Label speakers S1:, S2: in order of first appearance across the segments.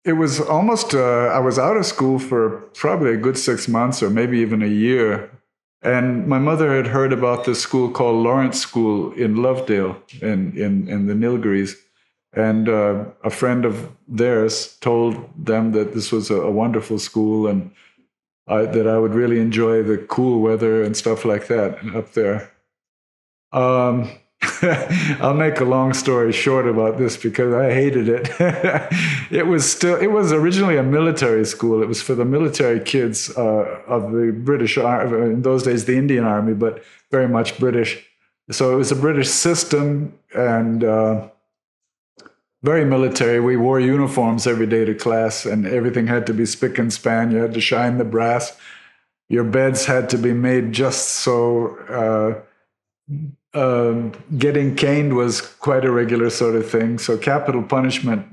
S1: it was almost, I was out of school for probably a good 6 months or maybe even a year. And my mother had heard about this school called Lawrence School in Lovedale in the Nilgiris. And a friend of theirs told them that this was a wonderful school and that I would really enjoy the cool weather and stuff like that up there. Um, I'll make a long story short about this because I hated it. It was originally a military school. It was for the military kids of the British Army, in those days, the Indian Army, but very much British. So it was a British system and very military. We wore uniforms every day to class and everything had to be spick and span. You had to shine the brass. Your beds had to be made just so getting caned was quite a regular sort of thing. So capital punishment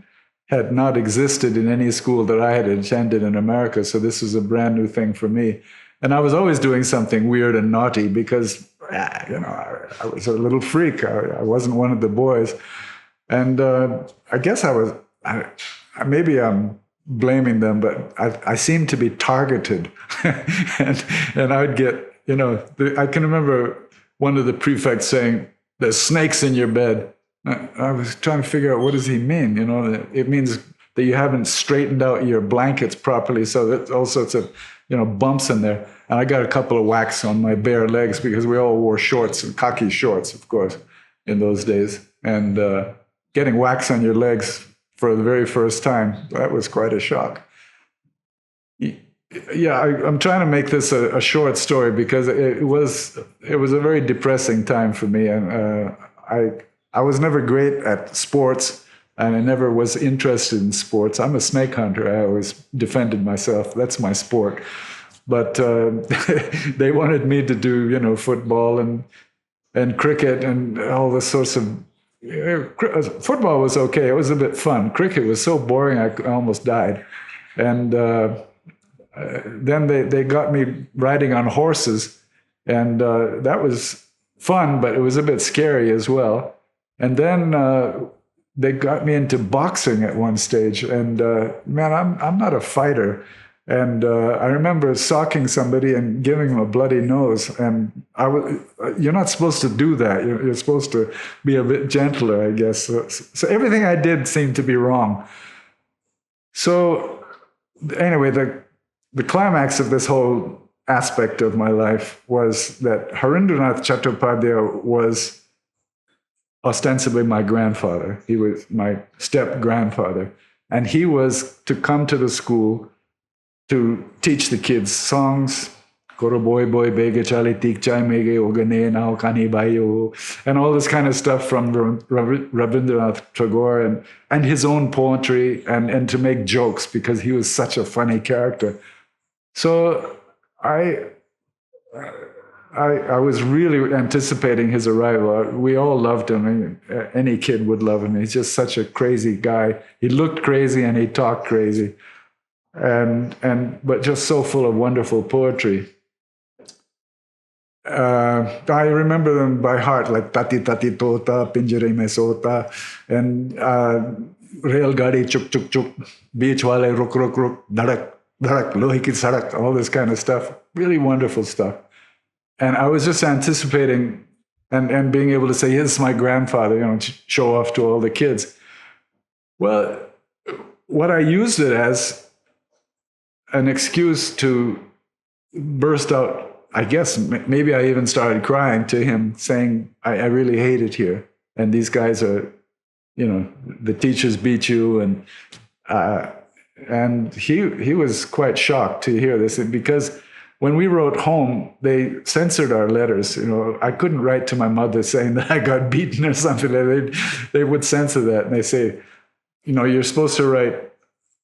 S1: had not existed in any school that I had attended in America. So this was a brand new thing for me. And I was always doing something weird and naughty because, I was a little freak. I wasn't one of the boys. And I guess maybe I'm blaming them, but I seemed to be targeted. and I'd get, I can remember one of the prefects saying, "There's snakes in your bed." I was trying to figure out what does he mean. It means that you haven't straightened out your blankets properly, so there's all sorts of bumps in there. And I got a couple of whacks on my bare legs because we all wore shorts and khaki shorts, of course, in those days. And getting whacks on your legs for the very first time, that was quite a shock. Yeah, I'm trying to make this a short story because it was a very depressing time for me, and I was never great at sports, and I never was interested in sports. I'm a snake hunter. I always defended myself. That's my sport. But they wanted me to do football and cricket and all the sorts of. Football was okay. It was a bit fun. Cricket was so boring. I almost died, and. Then they got me riding on horses, and that was fun, but it was a bit scary as well. And then they got me into boxing at one stage, and man, I'm not a fighter. And I remember socking somebody and giving him a bloody nose, and you're not supposed to do that. You're supposed to be a bit gentler, I guess. So everything I did seemed to be wrong. So anyway, the climax of this whole aspect of my life was that Harindranath Chattopadhyay was ostensibly my grandfather. He was my step-grandfather. And he was to come to the school to teach the kids songs, Koro boy boy bege chali tik chai mege ogane nao kani bayo, and all this kind of stuff from Rabindranath Tagore and his own poetry and to make jokes because he was such a funny character. So I was really anticipating his arrival. We all loved him. Any kid would love him. He's just such a crazy guy. He looked crazy and he talked crazy, but just so full of wonderful poetry. I remember them by heart, like Tati Tati Tota, Pinjare Mein Sota, and Rail Gadi Chuk Chuk Chuk, Beach Wale Ruk Ruk Ruk, Dhadak. Lohi ki sadak, all this kind of stuff, really wonderful stuff. And I was just anticipating and being able to say, "Here's my grandfather," show off to all the kids. Well, what I used it as an excuse to burst out, I guess, maybe I even started crying to him, saying, I really hate it here. And these guys are, the teachers beat you, and he was quite shocked to hear this because when we wrote home, they censored our letters. I couldn't write to my mother saying that I got beaten or something. They would censor that, and they say, you're supposed to write,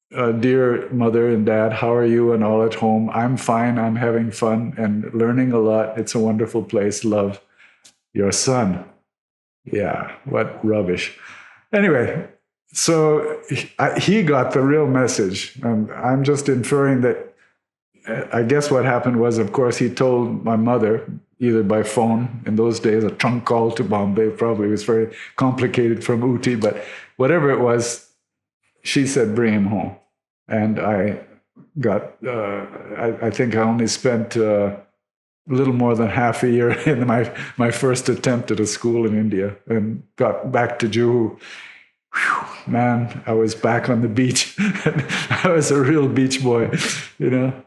S1: "Dear mother and dad, how are you and all at home? I'm fine. I'm having fun and learning a lot. It's a wonderful place. Love, your son." Yeah, what rubbish. Anyway. So he got the real message. And I'm just inferring that, I guess what happened was, of course, he told my mother, either by phone, in those days, a trunk call to Bombay probably was very complicated from Ooty, but whatever it was, she said, "Bring him home." and I got. I think I only spent a little more than half a year in my first attempt at a school in India, and got back to Juhu. Whew, man, I was back on the beach. I was a real beach boy, you know.